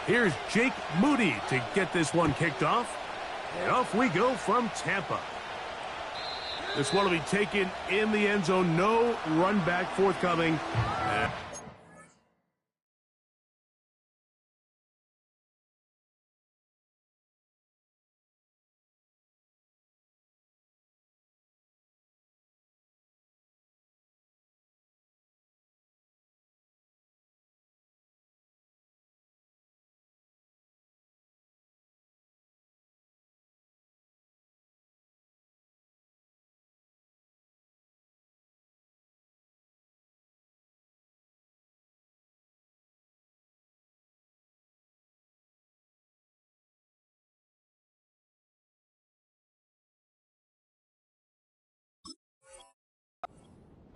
Here's Jake Moody to get this one kicked off. And off we go from Tampa. This one will be taken in the end zone. No run back forthcoming.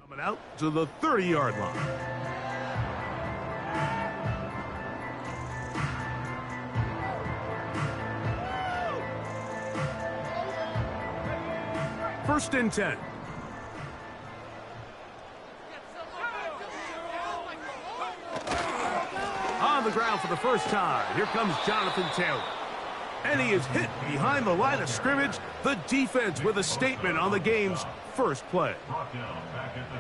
Coming out to the 30-yard line. First and 10. On the ground for the first time. Here comes Jonathan Taylor. And he is hit behind the line of scrimmage. The defense with a statement on the game's first play.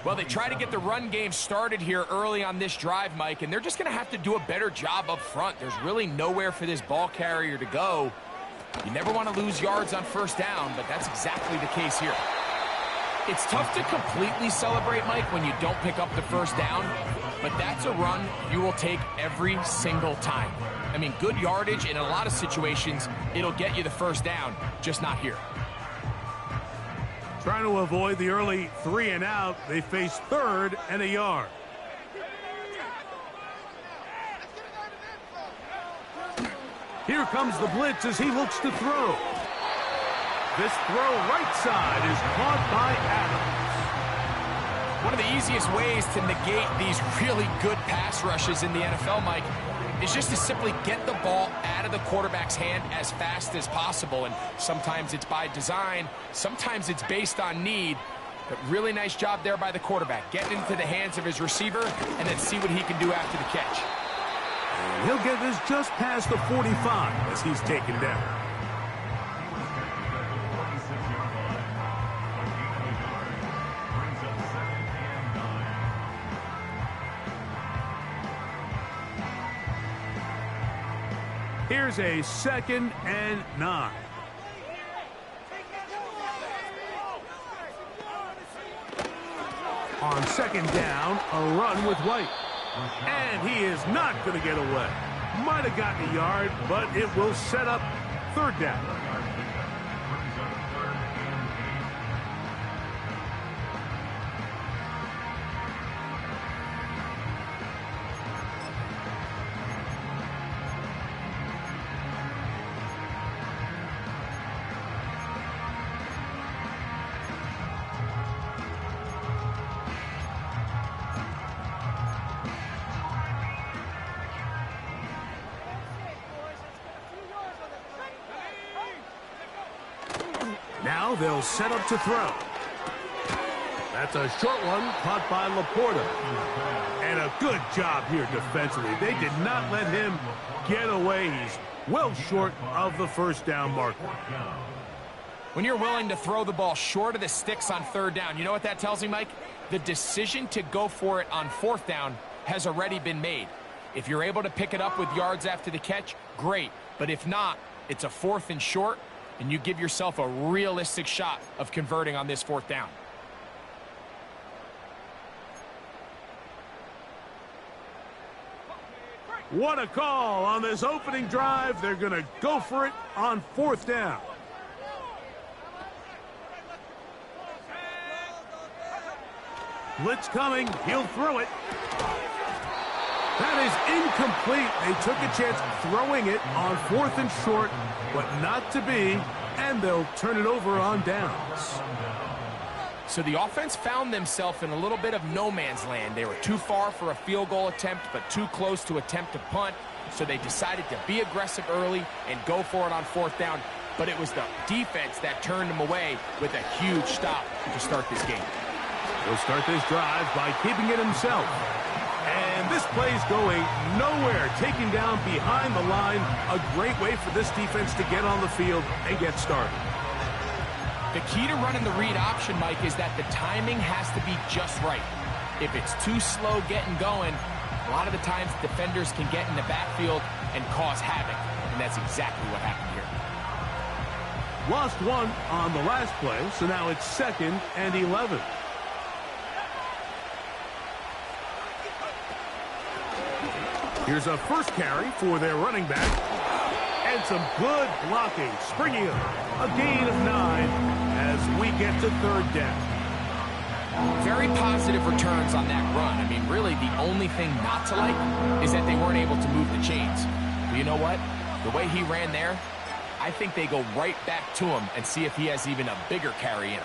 Well, they try to get the run game started here early on this drive, Mike, and they're just going to have to do a better job up front. There's really nowhere for this ball carrier to go. You never want to lose yards on first down, but that's exactly the case here. It's tough to completely celebrate, Mike, when you don't pick up the first down, but that's a run you will take every single time. I mean, good yardage in a lot of situations, it'll get you the first down, just not here. Trying to avoid the early 3 and out, they face 3rd and a yard. Here comes the blitz as he looks to throw. This throw right side is caught by Adams. One of the easiest ways to negate these really good pass rushes in the NFL, Mike, is just to simply get the ball out of the quarterback's hand as fast as possible. And sometimes it's by design, sometimes it's based on need. But really nice job there by the quarterback, getting into the hands of his receiver, and then see what he can do after the catch. And he'll get this just past the 45 as he's taken down. Here's a 2nd and 9. On 2nd down, a run with White. And he is not going to get away. Might have gotten a yard, but it will set up 3rd down. Now they'll set up to throw. That's a short one caught by Laporta. And a good job here defensively. They did not let him get away. He's well short of the first down marker. When you're willing to throw the ball short of the sticks on 3rd down, you know what that tells me, Mike? The decision to go for it on 4th down has already been made. If you're able to pick it up with yards after the catch, great. But if not, it's a 4th and short, and you give yourself a realistic shot of converting on this 4th down. What a call on this opening drive. They're going to go for it on 4th down. Blitz coming. He'll throw it. That is incomplete. They took a chance throwing it on 4th and short, but not to be, and they'll turn it over on downs. So the offense found themselves in a little bit of no man's land. They were too far for a field goal attempt, but too close to attempt a punt. So they decided to be aggressive early and go for it on 4th down. but it was the defense that turned him away with a huge stop to start this game. He'll start this drive by keeping it himself. And this play's going nowhere, taken down behind the line. A great way for this defense to get on the field and get started. The key to running the read option, Mike, is that the timing has to be just right. If it's too slow getting going, a lot of the times defenders can get in the backfield and cause havoc, and that's exactly what happened here. Lost one on the last play, so now it's 2nd and 11. Here's a first carry for their running back. And some good blocking, springing up. A gain of 9 as we get to 3rd down. Very positive returns on that run. I mean, really, the only thing not to like is that they weren't able to move the chains. But you know what? The way he ran there, I think they go right back to him and see if he has even a bigger carry in him.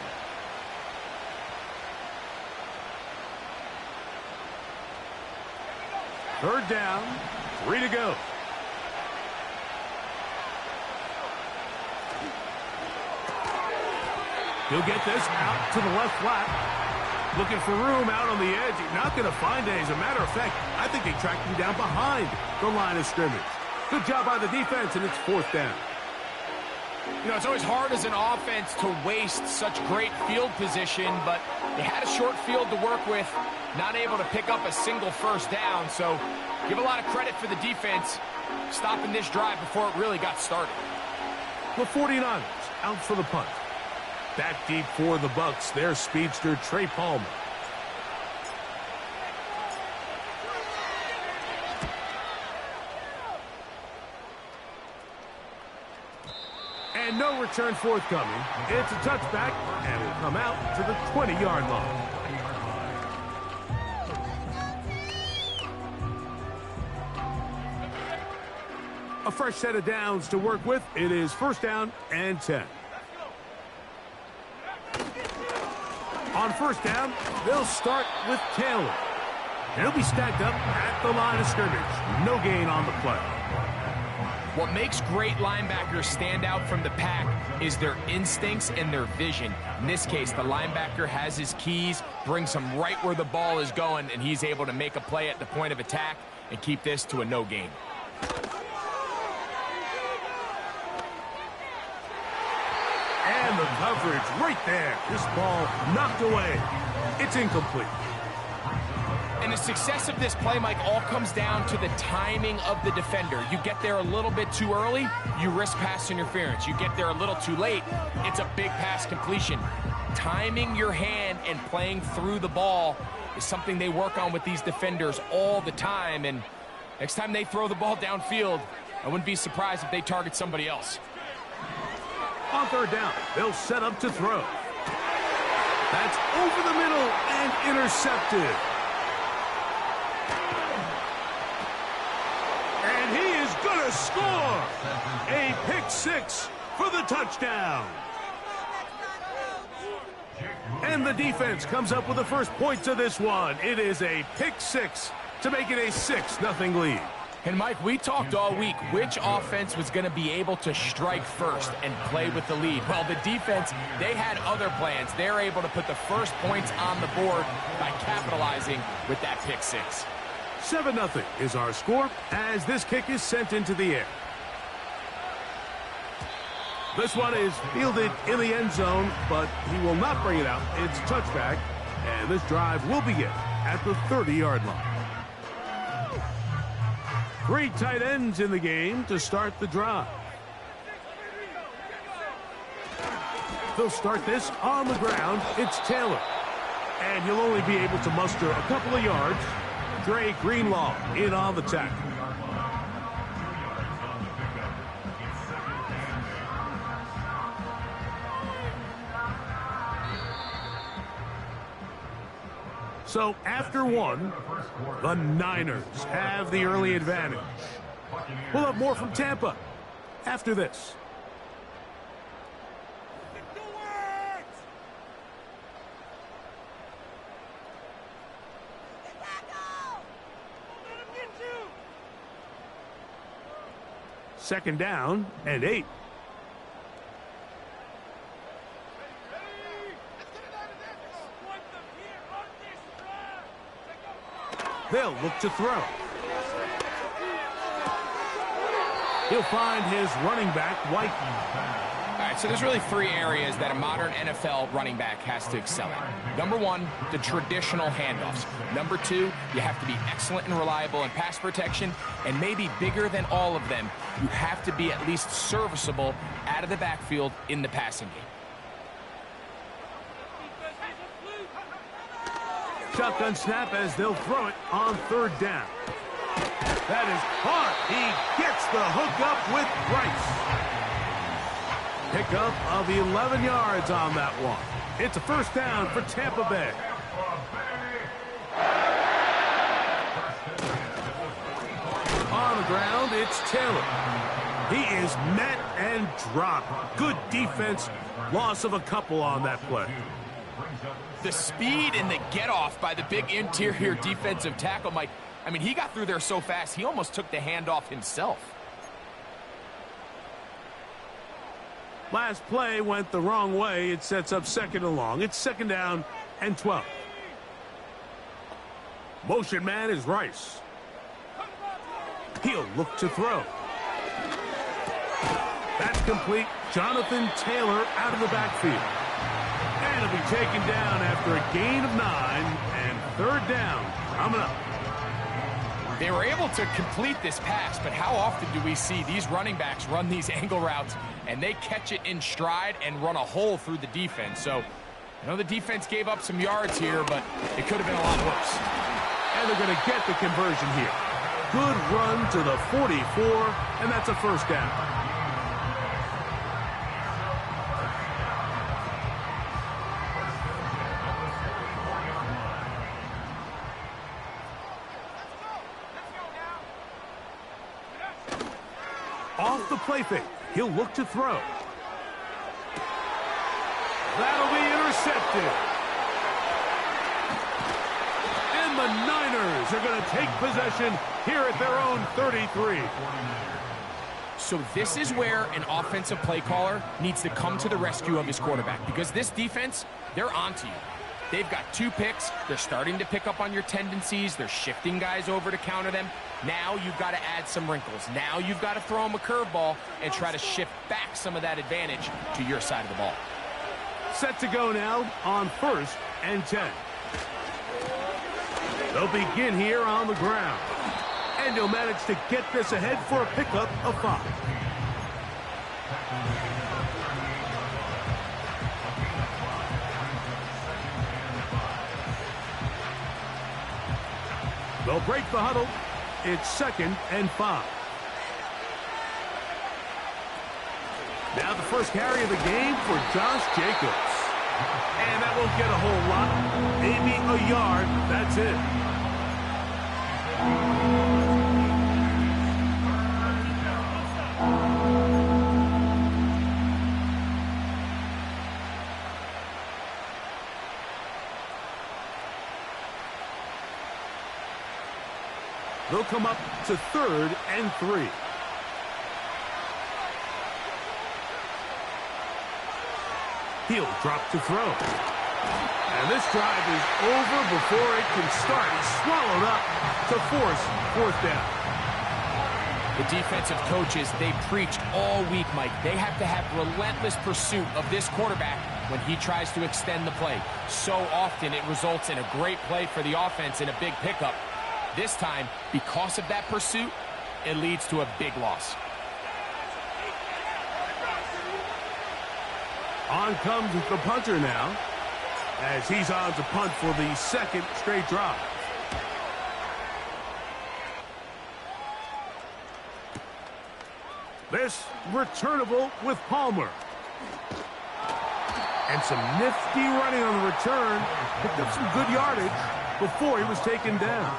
Third down, 3 to go. He'll get this out to the left flat. Looking for room out on the edge. Not going to find it. As a matter of fact, I think they tracked him down behind the line of scrimmage. Good job by the defense, and it's 4th down. You know, it's always hard as an offense to waste such great field position, but they had a short field to work with, not able to pick up a single first down, so give a lot of credit for the defense stopping this drive before it really got started. The 49ers out for the punt. Back deep for the Bucs, their speedster Trey Palmer. And no return forthcoming. It's a touchback, and will come out to the 20-yard line. A fresh set of downs to work with. It is 1st down and 10. On 1st down, they'll start with Taylor. He'll be stacked up at the line of scrimmage. No gain on the play. What makes great linebackers stand out from the pack is their instincts and their vision. In this case, the linebacker has his keys, brings him right where the ball is going, and he's able to make a play at the point of attack and keep this to a no gain. And the coverage right there. This ball knocked away. It's incomplete. And the success of this play, Mike, all comes down to the timing of the defender. You get there a little bit too early, you risk pass interference. You get there a little too late, it's a big pass completion. Timing your hand and playing through the ball is something they work on with these defenders all the time. And next time they throw the ball downfield, I wouldn't be surprised if they target somebody else. On 3rd down, they'll set up to throw. That's over the middle and intercepted. And he is going to score. A pick 6 for the touchdown. And the defense comes up with the first point to this one. It is a pick 6 to make it a 6-0 lead. And, Mike, we talked all week which offense was going to be able to strike first and play with the lead. Well, the defense, they had other plans. They're able to put the first points on the board by capitalizing with that pick 6. 7-0 is our score as this kick is sent into the air. This one is fielded in the end zone, but he will not bring it out. It's a touchback, and this drive will begin at the 30-yard line. 3 tight ends in the game to start the drive. They'll start this on the ground. It's Taylor. And he'll only be able to muster a couple of yards. Dre Greenlaw in on the tackle. So after one, the Niners have the early advantage. We'll have more from Tampa after this. Second down and 8. They'll look to throw. He'll find his running back, White. All right, so there's really three areas that a modern NFL running back has to excel in. Number one, the traditional handoffs. Number two, you have to be excellent and reliable in pass protection. And maybe bigger than all of them, you have to be at least serviceable out of the backfield in the passing game. Shotgun snap as they'll throw it on third down. That is hard. He gets the hook up with Rice. Pickup of 11 yards on that one. It's a first down for Tampa Bay. On the ground, it's Taylor. He is met and dropped. Good defense. Loss of a couple on that play. The speed and the get-off by the big interior defensive tackle, Mike. I mean, he got through there so fast, he almost took the handoff himself. Last play went the wrong way. It sets up second and long. It's second down and 12. Motion man is Rice. He'll look to throw. That's complete. Jonathan Taylor out of the backfield. And he'll be taken down after a gain of 9 and third down coming up. They were able to complete this pass, but how often do we see these running backs run these angle routes and they catch it in stride and run a hole through the defense? So I know the defense gave up some yards here, but it could have been a lot worse. And they're going to get the conversion here. Good run to the 44, and that's a first down. Off the play fake. He'll look to throw. That'll be intercepted. And the Niners are going to take possession here at their own 33. So this is where an offensive play caller needs to come to the rescue of his quarterback, because this defense, they're onto you. They've got 2 picks. They're starting to pick up on your tendencies. They're shifting guys over to counter them. Now you've got to add some wrinkles. Now you've got to throw them a curveball and try to shift back some of that advantage to your side of the ball. Set to go now on first and 10. They'll begin here on the ground. And he'll manage to get this ahead for a pickup of 5. They'll break the huddle. It's second and 5. Now the first carry of the game for Josh Jacobs. And that won't get a whole lot. Maybe a yard. That's it. They'll come up to third and 3. He'll drop to throw. And this drive is over before it can start. He's swallowed up to force fourth down. The defensive coaches, they preached all week, Mike. They have to have relentless pursuit of this quarterback when he tries to extend the play. So often it results in a great play for the offense and a big pickup. This time, because of that pursuit, it leads to a big loss. On comes the punter now, as he's on to punt for the second straight drive. This returnable with Palmer. And some nifty running on the return. Picked up some good yardage before he was taken down.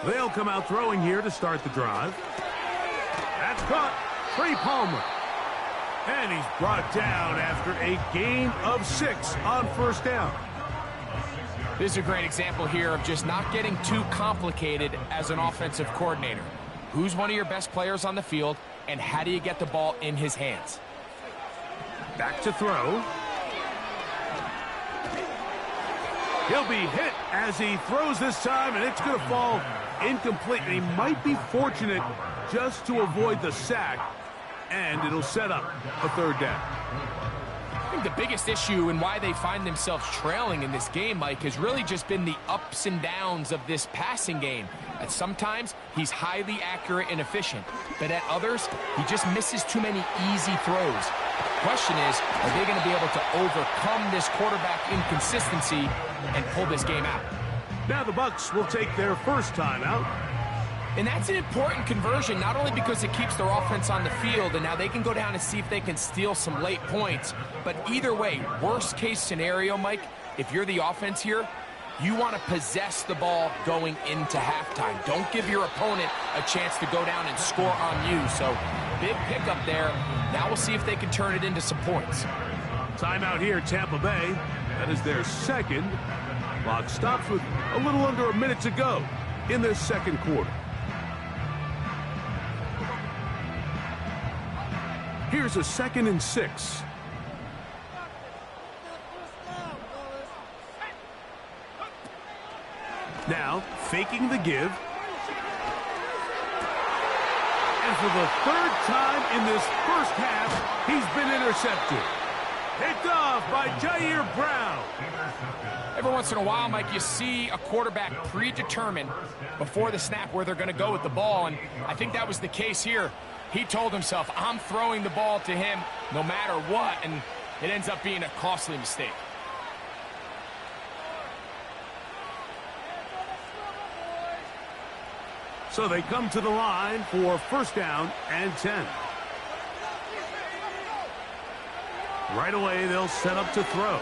They'll come out throwing here to start the drive. That's caught. Trey Palmer. And he's brought down after a gain of 6 on first down. This is a great example here of just not getting too complicated as an offensive coordinator. Who's one of your best players on the field, and how do you get the ball in his hands? Back to throw. He'll be hit as he throws this time, and it's going to fall incomplete. And he might be fortunate just to avoid the sack, and it'll set up a third down. I think the biggest issue and why they find themselves trailing in this game, Mike, has really just been the ups and downs of this passing game. At sometimes, he's highly accurate and efficient, but at others, he just misses too many easy throws. The question is, are they going to be able to overcome this quarterback inconsistency and pull this game out? Now the Bucs will take their first timeout. And that's an important conversion, not only because it keeps their offense on the field, and now they can go down and see if they can steal some late points. But either way, worst case scenario, Mike, if you're the offense here, you want to possess the ball going into halftime. Don't give your opponent a chance to go down and score on you. So big pickup there. Now we'll see if they can turn it into some points. Timeout here, Tampa Bay. That is their second. Clock stops with a little under a minute to go in this second quarter. Here's a 2nd and 6. Now, faking the give. And for the third time in this first half, he's been intercepted. Picked off by Jair Brown. Every once in a while, Mike, you see a quarterback predetermined before the snap where they're going to go with the ball, and I think that was the case here. He told himself, I'm throwing the ball to him no matter what, and it ends up being a costly mistake. So they come to the line for first down and 10. Right away, they'll set up to throw.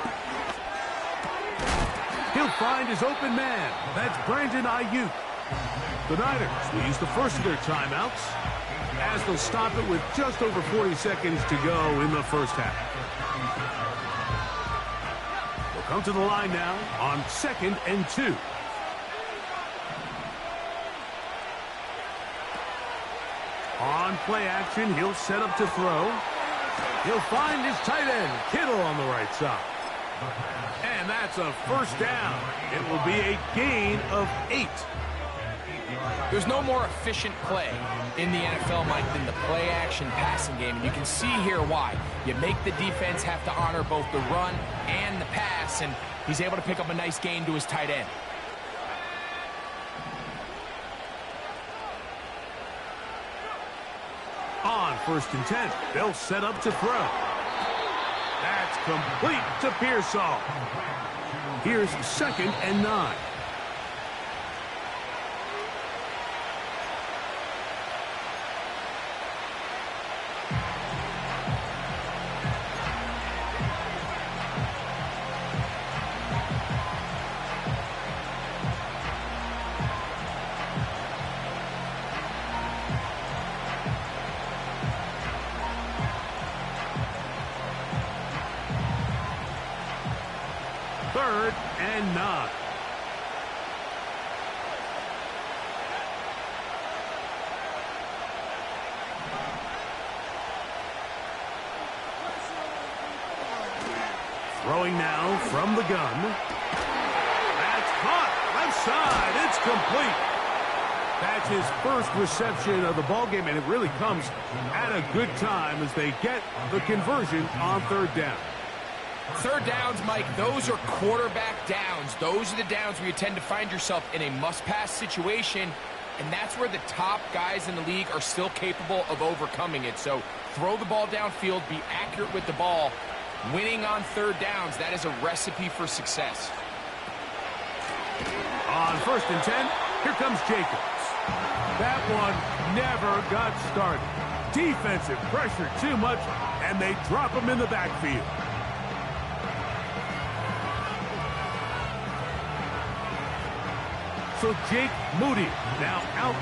He'll find his open man. That's Brandon Ayuk. The Niners will use the first of their timeouts as they'll stop it with just over 40 seconds to go in the first half. They'll come to the line now on 2nd and 2. On play action, he'll set up to throw. He'll find his tight end, Kittle, on the right side. And that's a first down. It will be a gain of 8. There's no more efficient play in the NFL, Mike, than the play-action passing game. And you can see here why. You make the defense have to honor both the run and the pass, and he's able to pick up a nice gain to his tight end. On 1st and 10, they'll set up to throw. That's complete to Pearsall. Here's 2nd and 9. Third and 9. Throwing now from the gun. That's caught. Left side. It's complete. That's his first reception of the ballgame, and it really comes at a good time as they get the conversion on 3rd down. Third downs, Mike, those are quarterback downs. Those are the downs where you tend to find yourself in a must-pass situation, and that's where the top guys in the league are still capable of overcoming it. So throw the ball downfield, be accurate with the ball. Winning on 3rd downs, that is a recipe for success. On 1st and 10, here comes Jacobs. That one never got started. Defensive pressure too much, and they drop him in the backfield. So Jake Moody now out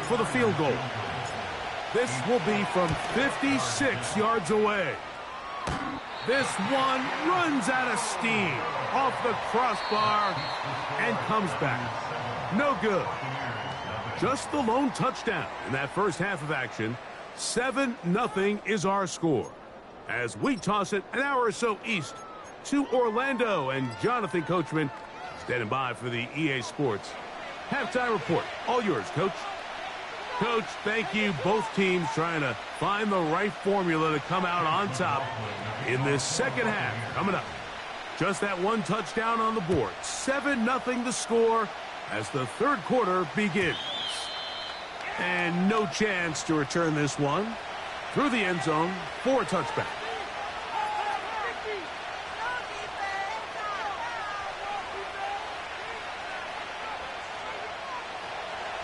for the field goal. This will be from 56 yards away. This one runs out of steam. off the crossbar and comes back. No good. Just the lone touchdown in that first half of action. 7-0 is our score. As we toss it an hour or so east to Orlando, and Jonathan Coachman standing by for the EA Sports halftime report. All yours, Coach. Coach, thank you. Both teams trying to find the right formula to come out on top in this second half. Coming up, just that one touchdown on the board. 7-0 the score as the third quarter begins. And no chance to return this one through the end zone for a touchback.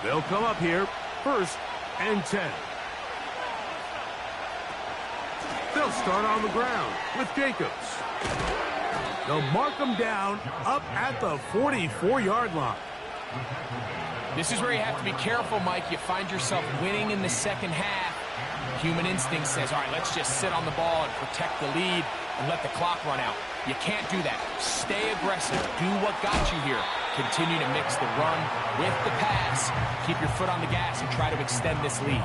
They'll come up here, 1st and 10. They'll start on the ground with Jacobs. They'll mark them down up at the 44-yard line. This is where you have to be careful, Mike. You find yourself winning in the second half. Human instinct says, all right, let's just sit on the ball and protect the lead and let the clock run out. You can't do that. Stay aggressive. Do what got you here. Continue to mix the run with the pass. Keep your foot on the gas and try to extend this lead.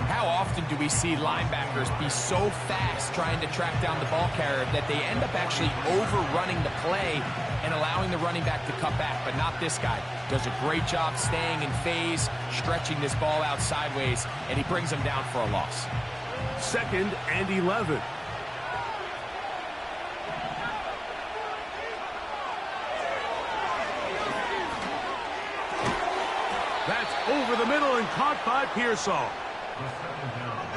How often do we see linebackers be so fast trying to track down the ball carrier that they end up actually overrunning the play and allowing the running back to cut back? But not this guy. Does a great job staying in phase, stretching this ball out sideways, and he brings him down for a loss. 2nd and 11. That's over the middle and caught by Pearsall.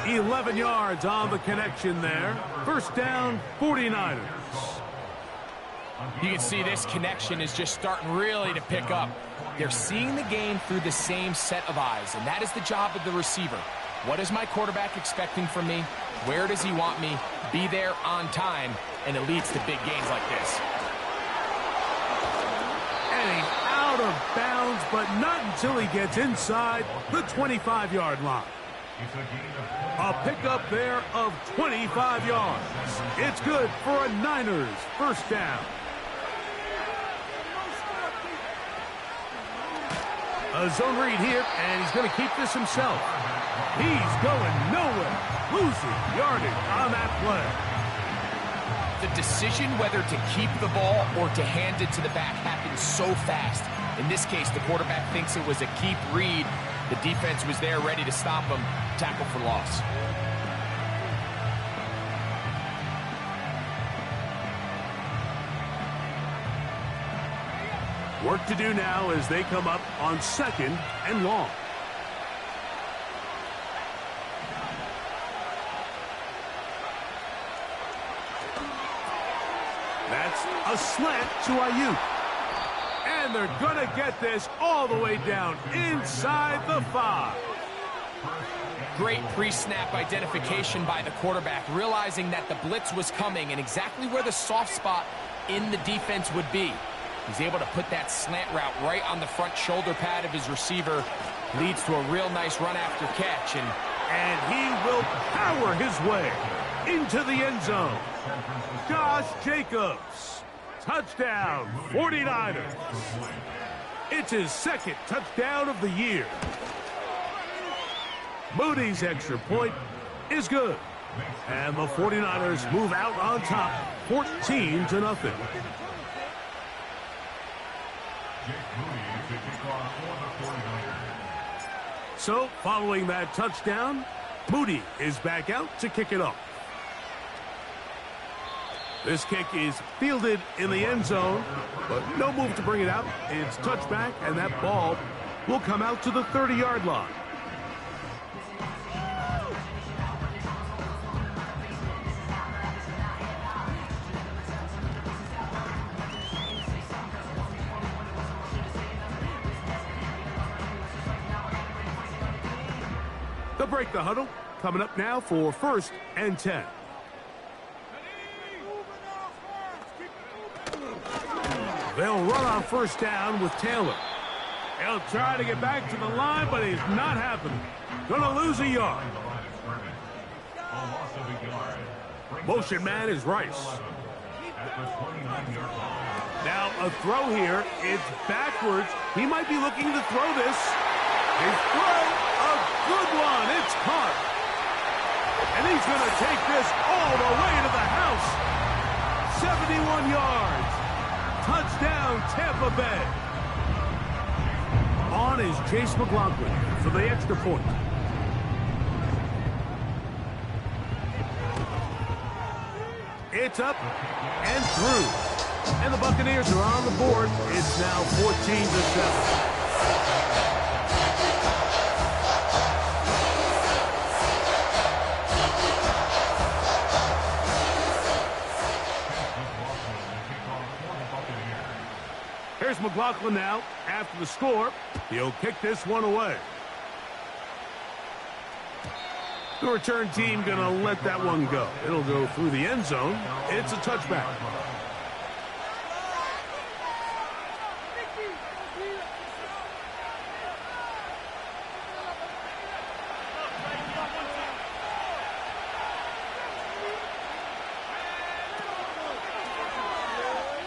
11 yards on the connection there. 1st down, 49ers. You can see this connection is just starting really to pick up. They're seeing the game through the same set of eyes, and that is the job of the receiver. What is my quarterback expecting from me? Where does he want me? Be there on time, and it leads to big gains like this. And he's out of bounds, but not until he gets inside the 25-yard line. A pickup there of 25 yards. It's good for a Niners 1st down. A zone read here, and he's going to keep this himself. He's going nowhere. Losing yardage on that play. The decision whether to keep the ball or to hand it to the back happens so fast. In this case, the quarterback thinks it was a keep read. The defense was there ready to stop him. Tackle for loss. Work to do now as they come up on 2nd and long. That's a slant to Ayuk. And they're going to get this all the way down inside the 5. Great pre-snap identification by the quarterback, realizing that the blitz was coming and exactly where the soft spot in the defense would be. He's able to put that slant route right on the front shoulder pad of his receiver. Leads to a real nice run after catch. And he will power his way into the end zone. Josh Jacobs. Touchdown, 49ers. It's his 2nd touchdown of the year. Moody's extra point is good. And the 49ers move out on top, 14-0. So, following that touchdown, Moody is back out to kick it off. This kick is fielded in the end zone, but no move to bring it out. It's touchback, and that ball will come out to the 30-yard line. They'll break the huddle. Coming up now for 1st and 10. They'll run on 1st down with Taylor. He'll try to get back to the line, but it's not happening. Gonna lose a yard. Motion man is Rice. Now a throw here. It's backwards. He might be looking to throw this. His throw, a good one. It's caught. And he's going to take this all the way to the house. 71 yards. Touchdown, Tampa Bay. On is Chase McLaughlin for the extra point. It's up and through. And the Buccaneers are on the board. It's now 14-7. Here's McLaughlin now. After the score, he'll kick this one away. The return team going to let that one go. It'll go through the end zone. It's a touchback.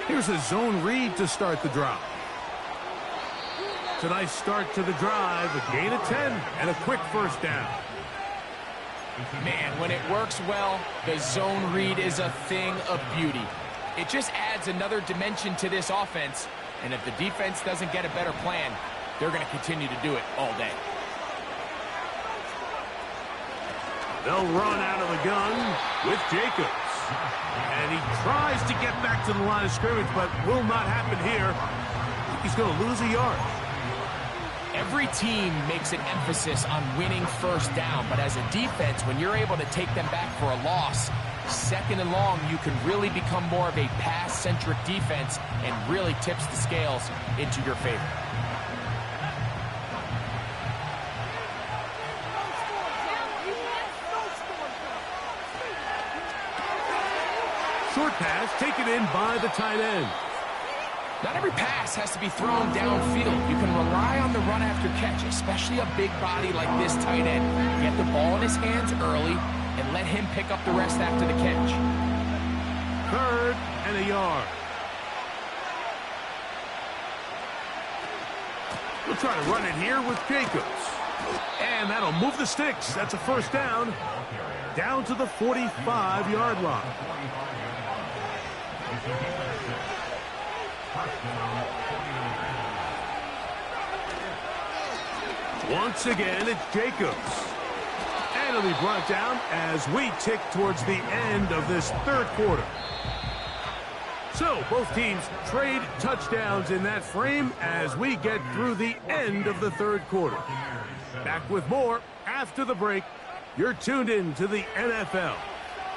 Here's a zone read to start the drive. It's a nice start to the drive. A gain of 10 and a quick first down. Man, when it works well, the zone read is a thing of beauty. It just adds another dimension to this offense, and if the defense doesn't get a better plan, they're going to continue to do it all day. They'll run out of the gun with Jacobs. And he tries to get back to the line of scrimmage, but will not happen here. He's going to lose a yard. Every team makes an emphasis on winning first down, but as a defense, when you're able to take them back for a loss, second and long, you can really become more of a pass-centric defense and really tips the scales into your favor. Short pass taken in by the tight end. Not every pass has to be thrown downfield. You can rely on the run after catch, especially a big body like this tight end. Get the ball in his hands early and let him pick up the rest after the catch. 3rd and a yard. We'll try to run it here with Jacobs. And that'll move the sticks. That's a first down. Down to the 45-yard line. Once again, it's Jacobs. And it'll be brought down as we tick towards the end of this third quarter. So, both teams trade touchdowns in that frame as we get through the end of the third quarter. Back with more after the break. You're tuned in to the NFL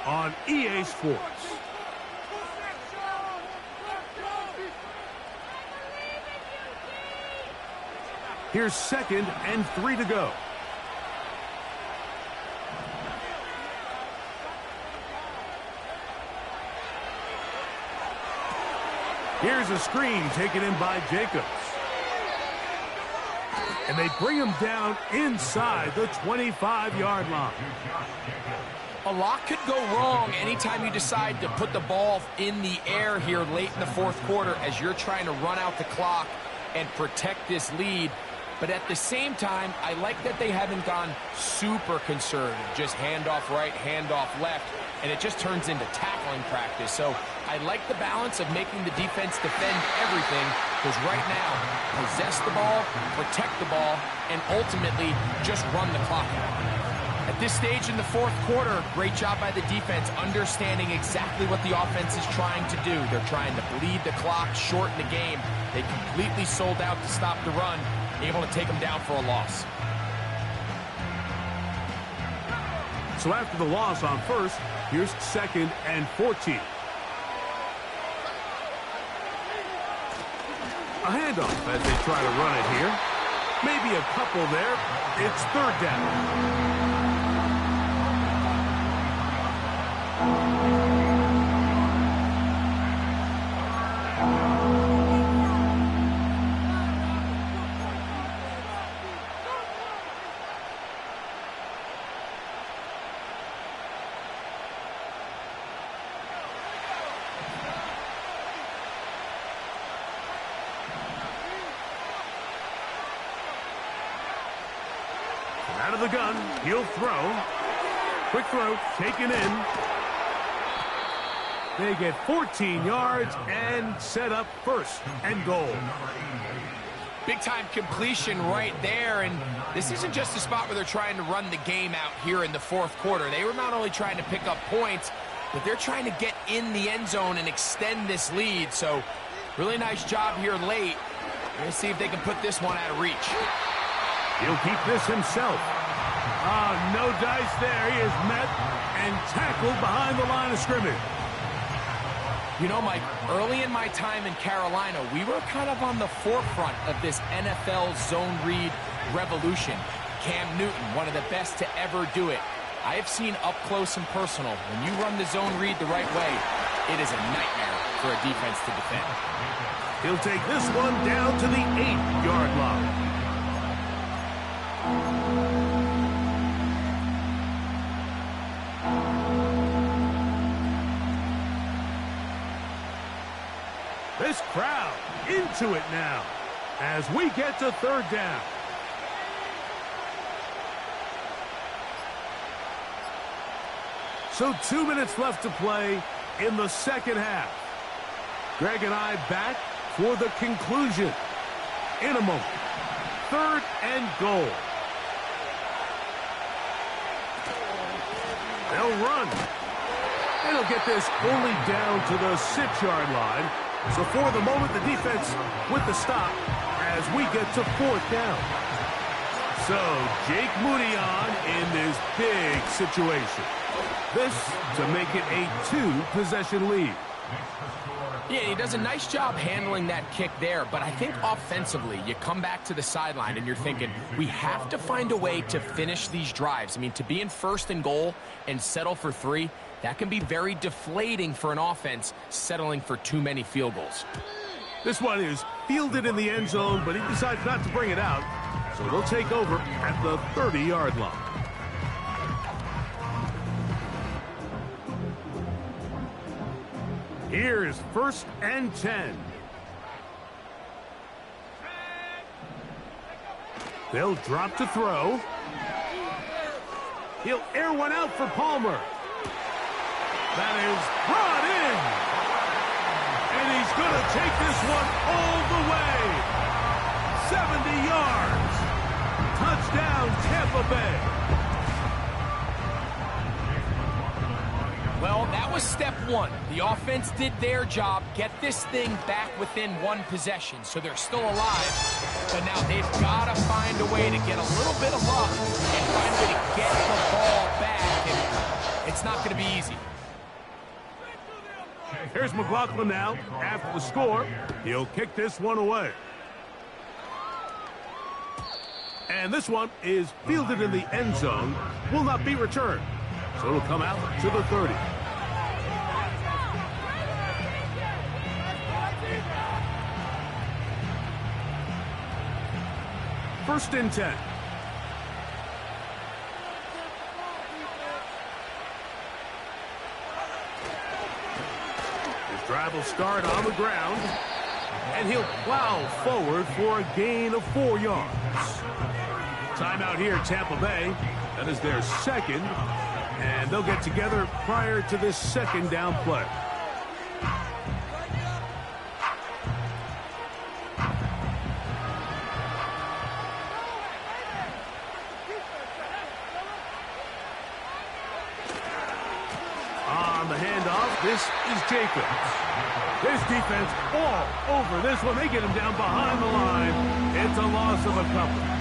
on EA Sports. Here's 2nd and 3 to go. Here's a screen taken in by Jacobs. And they bring him down inside the 25-yard line. A lot could go wrong anytime you decide to put the ball in the air here late in the fourth quarter as you're trying to run out the clock and protect this lead. But at the same time, I like that they haven't gone super conservative. Just handoff right, handoff left, and it just turns into tackling practice. So I like the balance of making the defense defend everything, because right now, possess the ball, protect the ball, and ultimately just run the clock out. At this stage in the fourth quarter, great job by the defense understanding exactly what the offense is trying to do. They're trying to bleed the clock, shorten the game. They completely sold out to stop the run, able to take them down for a loss. So after the loss on first, here's 2nd and 14. A handoff as they try to run it here. Maybe a couple there. It's 3rd down. Out of the gun, he'll throw. Quick throw, taken in. They get 14 yards and set up first and goal. Big-time completion right there, and this isn't just a spot where they're trying to run the game out here in the fourth quarter. They were not only trying to pick up points, but they're trying to get in the end zone and extend this lead. So really nice job here late. We're going to see if they can put this one out of reach. He'll keep this himself. No dice there. He is met and tackled behind the line of scrimmage. You know, Mike, early in my time in Carolina, we were kind of on the forefront of this NFL zone read revolution. Cam Newton, one of the best to ever do it. I have seen up close and personal, when you run the zone read the right way, it is a nightmare for a defense to defend. He'll take this one down to the 8-yard line. This crowd into it now as we get to third down. So 2 minutes left to play in the second half. Greg and I back for the conclusion in a moment. Third and goal. They'll run. And they'll get this only down to the 6-yard line. So for the moment, the defense with the stop as we get to fourth down. So Jake Moody on in this big situation. This to make it a 2-possession lead. Yeah, he does a nice job handling that kick there, but I think offensively, you come back to the sideline and you're thinking, we have to find a way to finish these drives. I mean, to be in first and goal and settle for 3, that can be very deflating for an offense settling for too many field goals. This one is fielded in the end zone, but he decides not to bring it out. So they'll take over at the 30-yard line. Here's first and 10. They'll drop to throw. He'll air one out for Palmer. That is brought in. And he's going to take this one all the way. 70 yards. Touchdown, Tampa Bay. Well, that was step one. The offense did their job, get this thing back within 1 possession, so they're still alive. But now they've got to find a way to get a little bit of luck and find a way to get the ball back, and it's not going to be easy. Here's McLaughlin now after the score. He'll kick this one away. And this one is fielded in the end zone, will not be returned. So it'll come out to the 30. First and 10. His drive will start on the ground, and he'll plow forward for a gain of 4 yards. Timeout here, Tampa Bay. That is their second. And they'll get together prior to this second down play. On the handoff, this is Jacobs. This defense all over this one. They get him down behind the line. It's a loss of a couple.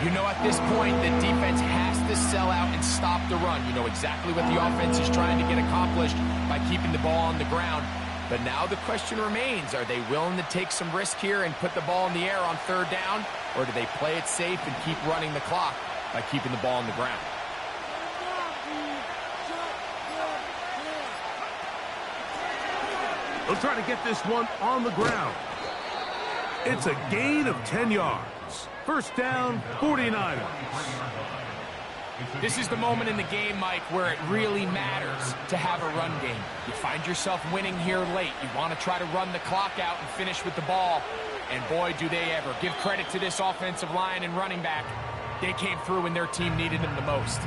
You know, at this point, the defense has to sell out and stop the run. You know exactly what the offense is trying to get accomplished by keeping the ball on the ground. But now the question remains, are they willing to take some risk here and put the ball in the air on third down? Or do they play it safe and keep running the clock by keeping the ball on the ground? They'll try to get this one on the ground. It's a gain of 10 yards. First down, 49ers. This is the moment in the game, Mike, where it really matters to have a run game. You find yourself winning here late. You want to try to run the clock out and finish with the ball. And boy, do they ever. Give credit to this offensive line and running back. They came through when their team needed them the most.